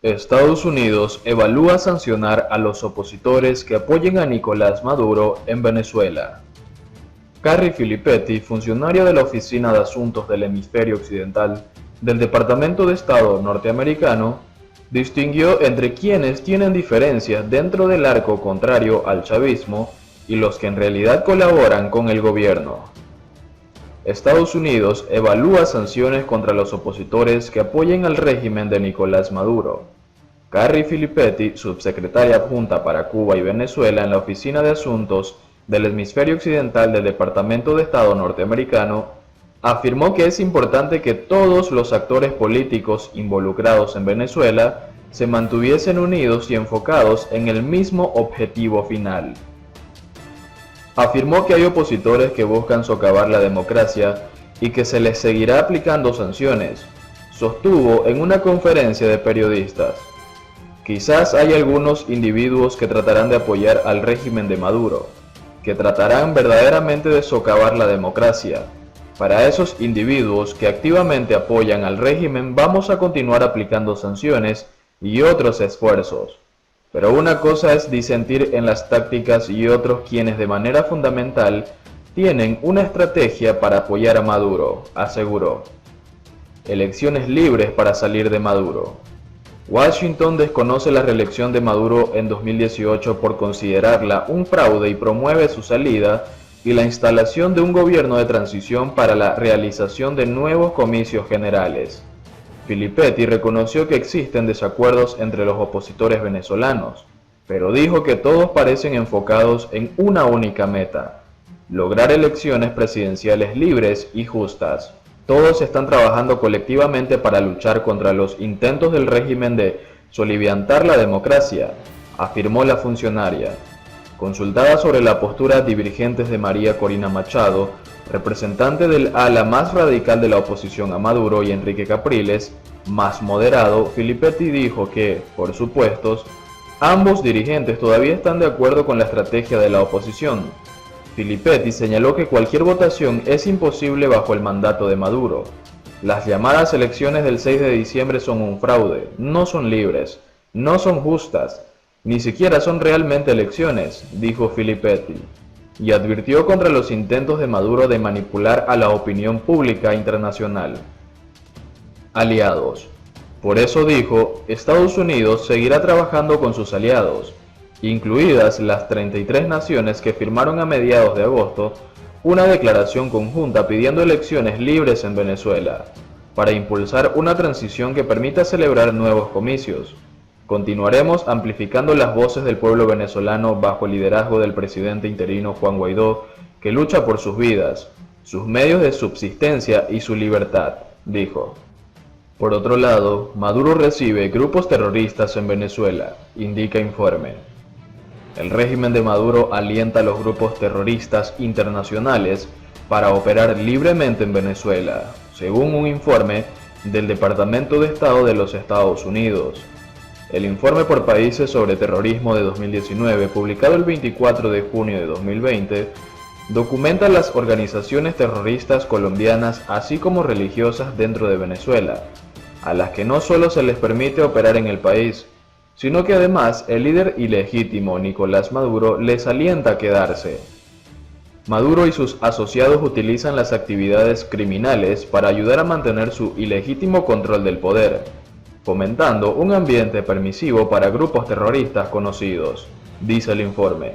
Estados Unidos evalúa sancionar a los opositores que apoyen a Nicolás Maduro en Venezuela. Carrie Filippetti, funcionaria de la Oficina de Asuntos del Hemisferio Occidental del Departamento de Estado norteamericano, distinguió entre quienes tienen diferencias dentro del arco contrario al chavismo y los que en realidad colaboran con el gobierno. Estados Unidos evalúa sanciones contra los opositores que apoyen al régimen de Nicolás Maduro. Carrie Filippetti, subsecretaria adjunta para Cuba y Venezuela en la Oficina de Asuntos del Hemisferio Occidental del Departamento de Estado norteamericano, afirmó que es importante que todos los actores políticos involucrados en Venezuela se mantuviesen unidos y enfocados en el mismo objetivo final. Afirmó que hay opositores que buscan socavar la democracia y que se les seguirá aplicando sanciones, sostuvo en una conferencia de periodistas. Quizás hay algunos individuos que tratarán de apoyar al régimen de Maduro, que tratarán verdaderamente de socavar la democracia. Para esos individuos que activamente apoyan al régimen vamos a continuar aplicando sanciones y otros esfuerzos. Pero una cosa es disentir en las tácticas y otros quienes de manera fundamental tienen una estrategia para apoyar a Maduro, aseguró. Elecciones libres para salir de Maduro. Washington desconoce la reelección de Maduro en 2018 por considerarla un fraude y promueve su salida y la instalación de un gobierno de transición para la realización de nuevos comicios generales. Filippetti reconoció que existen desacuerdos entre los opositores venezolanos, pero dijo que todos parecen enfocados en una única meta: lograr elecciones presidenciales libres y justas. Todos están trabajando colectivamente para luchar contra los intentos del régimen de soliviantar la democracia, afirmó la funcionaria. Consultada sobre la postura divergentes de María Corina Machado, representante del ala más radical de la oposición a Maduro, y Enrique Capriles, más moderado, Filippetti dijo que, por supuesto, ambos dirigentes todavía están de acuerdo con la estrategia de la oposición. Filippetti señaló que cualquier votación es imposible bajo el mandato de Maduro. Las llamadas elecciones del 6 de diciembre son un fraude, no son libres, no son justas, ni siquiera son realmente elecciones, dijo Filippetti, y advirtió contra los intentos de Maduro de manipular a la opinión pública internacional. Aliados. Por eso dijo, Estados Unidos seguirá trabajando con sus aliados, incluidas las 33 naciones que firmaron a mediados de agosto una declaración conjunta pidiendo elecciones libres en Venezuela, para impulsar una transición que permita celebrar nuevos comicios. Continuaremos amplificando las voces del pueblo venezolano bajo el liderazgo del presidente interino Juan Guaidó, que lucha por sus vidas, sus medios de subsistencia y su libertad, dijo. Por otro lado, Maduro recibe grupos terroristas en Venezuela, indica informe. El régimen de Maduro alienta a los grupos terroristas internacionales para operar libremente en Venezuela, según un informe del Departamento de Estado de los Estados Unidos. El informe por países sobre terrorismo de 2019, publicado el 24 de junio de 2020, documenta las organizaciones terroristas colombianas así como religiosas dentro de Venezuela, a las que no solo se les permite operar en el país, sino que además el líder ilegítimo Nicolás Maduro les alienta a quedarse. Maduro y sus asociados utilizan las actividades criminales para ayudar a mantener su ilegítimo control del poder, fomentando un ambiente permisivo para grupos terroristas conocidos, dice el informe,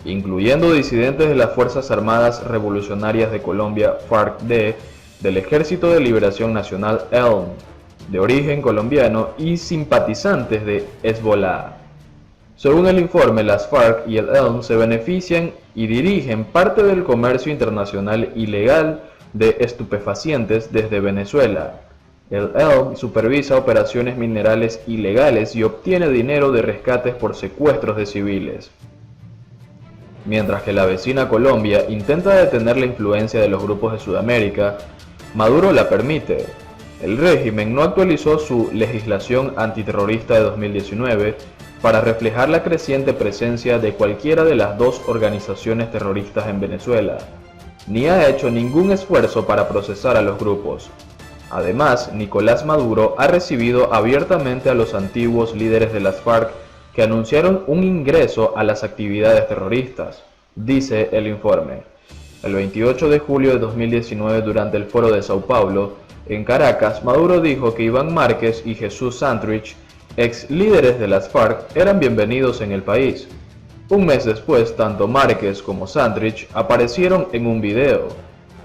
incluyendo disidentes de las Fuerzas Armadas Revolucionarias de Colombia, FARC-D, del Ejército de Liberación Nacional ELN, de origen colombiano, y simpatizantes de Hezbollah. Según el informe, las FARC y el ELN se benefician y dirigen parte del comercio internacional ilegal de estupefacientes desde Venezuela. El ELN supervisa operaciones minerales ilegales y obtiene dinero de rescates por secuestros de civiles. Mientras que la vecina Colombia intenta detener la influencia de los grupos de Sudamérica, Maduro la permite. El régimen no actualizó su legislación antiterrorista de 2019 para reflejar la creciente presencia de cualquiera de las dos organizaciones terroristas en Venezuela, ni ha hecho ningún esfuerzo para procesar a los grupos. Además, Nicolás Maduro ha recibido abiertamente a los antiguos líderes de las FARC que anunciaron un ingreso a las actividades terroristas, dice el informe. El 28 de julio de 2019, durante el Foro de Sao Paulo, en Caracas, Maduro dijo que Iván Márquez y Jesús Santrich, ex líderes de las FARC, eran bienvenidos en el país. Un mes después, tanto Márquez como Santrich aparecieron en un video,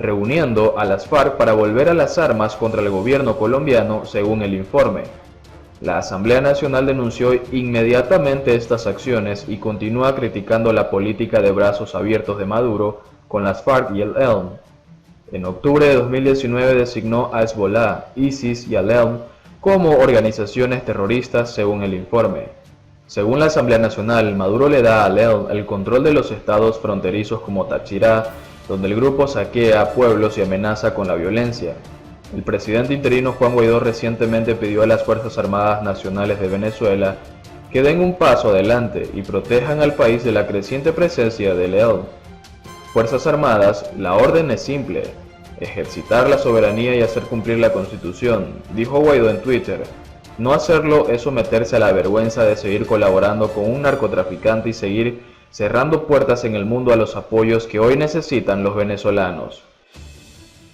reuniendo a las FARC para volver a las armas contra el gobierno colombiano, según el informe. La Asamblea Nacional denunció inmediatamente estas acciones y continúa criticando la política de brazos abiertos de Maduro con las FARC y el ELN. En octubre de 2019 designó a Hezbollah, ISIS y al ELN como organizaciones terroristas, según el informe. Según la Asamblea Nacional, Maduro le da al ELN el control de los estados fronterizos como Táchira, donde el grupo saquea pueblos y amenaza con la violencia. El presidente interino Juan Guaidó recientemente pidió a las Fuerzas Armadas Nacionales de Venezuela que den un paso adelante y protejan al país de la creciente presencia del ELN. Fuerzas Armadas, la orden es simple: ejercitar la soberanía y hacer cumplir la Constitución, dijo Guaidó en Twitter. No hacerlo es someterse a la vergüenza de seguir colaborando con un narcotraficante y seguir cerrando puertas en el mundo a los apoyos que hoy necesitan los venezolanos.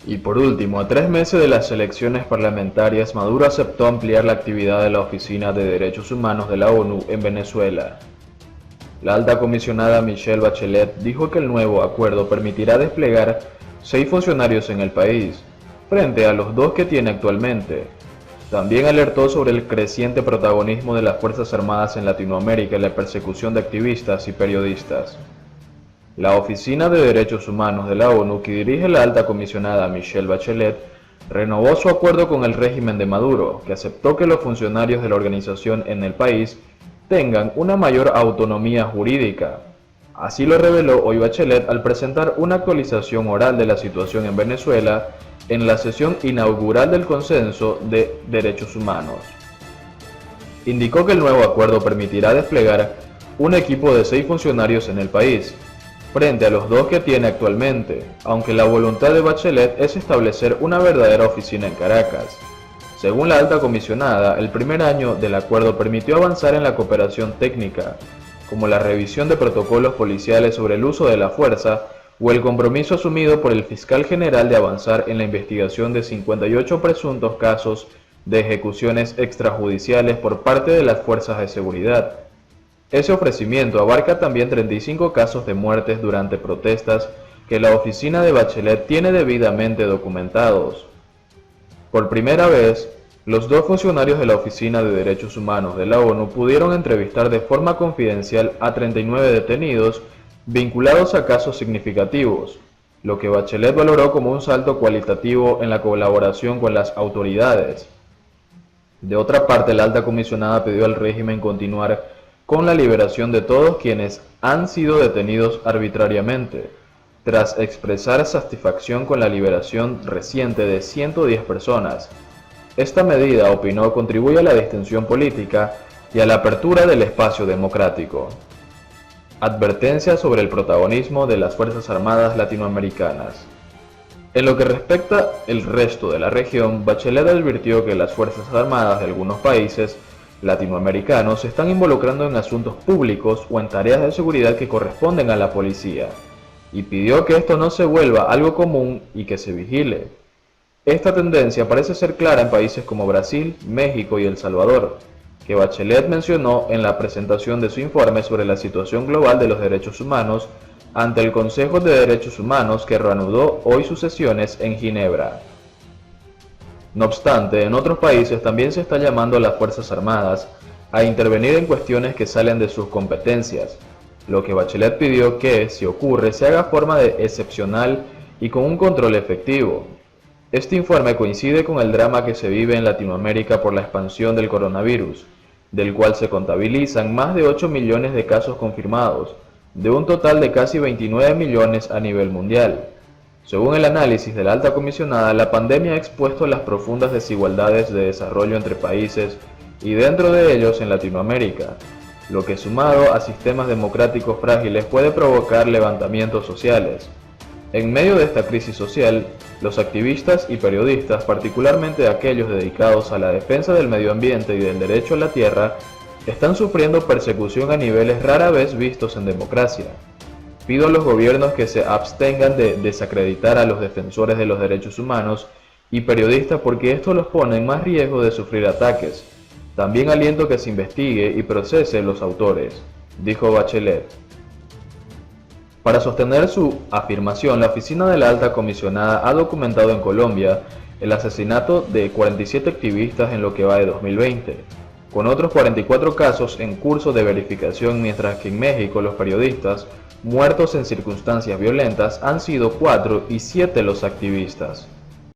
Y por último, a 3 meses de las elecciones parlamentarias, Maduro aceptó ampliar la actividad de la Oficina de Derechos Humanos de la ONU en Venezuela. La alta comisionada Michelle Bachelet dijo que el nuevo acuerdo permitirá desplegar 6 funcionarios en el país, frente a los 2 que tiene actualmente. También alertó sobre el creciente protagonismo de las Fuerzas Armadas en Latinoamérica en la persecución de activistas y periodistas. La Oficina de Derechos Humanos de la ONU, que dirige la alta comisionada Michelle Bachelet, renovó su acuerdo con el régimen de Maduro, que aceptó que los funcionarios de la organización en el país tengan una mayor autonomía jurídica. Así lo reveló hoy Bachelet al presentar una actualización oral de la situación en Venezuela en la sesión inaugural del Consenso de Derechos Humanos. Indicó que el nuevo acuerdo permitirá desplegar un equipo de 6 funcionarios en el país, frente a los 2 que tiene actualmente, aunque la voluntad de Bachelet es establecer una verdadera oficina en Caracas. Según la alta comisionada, el primer año del acuerdo permitió avanzar en la cooperación técnica, como la revisión de protocolos policiales sobre el uso de la fuerza o el compromiso asumido por el fiscal general de avanzar en la investigación de 58 presuntos casos de ejecuciones extrajudiciales por parte de las fuerzas de seguridad. Ese ofrecimiento abarca también 35 casos de muertes durante protestas que la oficina de Bachelet tiene debidamente documentados. Por primera vez, los 2 funcionarios de la Oficina de Derechos Humanos de la ONU pudieron entrevistar de forma confidencial a 39 detenidos vinculados a casos significativos, lo que Bachelet valoró como un salto cualitativo en la colaboración con las autoridades. De otra parte, la alta comisionada pidió al régimen continuar con la liberación de todos quienes han sido detenidos arbitrariamente, tras expresar satisfacción con la liberación reciente de 110 personas. Esta medida, opinó, contribuye a la distensión política y a la apertura del espacio democrático. Advertencia sobre el protagonismo de las Fuerzas Armadas latinoamericanas. En lo que respecta al resto de la región, Bachelet advirtió que las Fuerzas Armadas de algunos países latinoamericanos se están involucrando en asuntos públicos o en tareas de seguridad que corresponden a la policía, y pidió que esto no se vuelva algo común y que se vigile. Esta tendencia parece ser clara en países como Brasil, México y El Salvador, que Bachelet mencionó en la presentación de su informe sobre la situación global de los derechos humanos ante el Consejo de Derechos Humanos, que reanudó hoy sus sesiones en Ginebra. No obstante, en otros países también se está llamando a las Fuerzas Armadas a intervenir en cuestiones que salen de sus competencias, lo que Bachelet pidió que, si ocurre, se haga de forma excepcional y con un control efectivo. Este informe coincide con el drama que se vive en Latinoamérica por la expansión del coronavirus, del cual se contabilizan más de 8 millones de casos confirmados, de un total de casi 29 millones a nivel mundial. Según el análisis de la alta comisionada, la pandemia ha expuesto las profundas desigualdades de desarrollo entre países y dentro de ellos en Latinoamérica, lo que sumado a sistemas democráticos frágiles puede provocar levantamientos sociales. En medio de esta crisis social, Los activistas y periodistas, particularmente aquellos dedicados a la defensa del medio ambiente y del derecho a la tierra, están sufriendo persecución a niveles rara vez vistos en democracia. Pido a los gobiernos que se abstengan de desacreditar a los defensores de los derechos humanos y periodistas porque esto los pone en más riesgo de sufrir ataques. También aliento que se investigue y procese los autores, dijo Bachelet. Para sostener su afirmación, la Oficina de la Alta Comisionada ha documentado en Colombia el asesinato de 47 activistas en lo que va de 2020, con otros 44 casos en curso de verificación, mientras que en México los periodistas muertos en circunstancias violentas han sido 4 y 7 los activistas.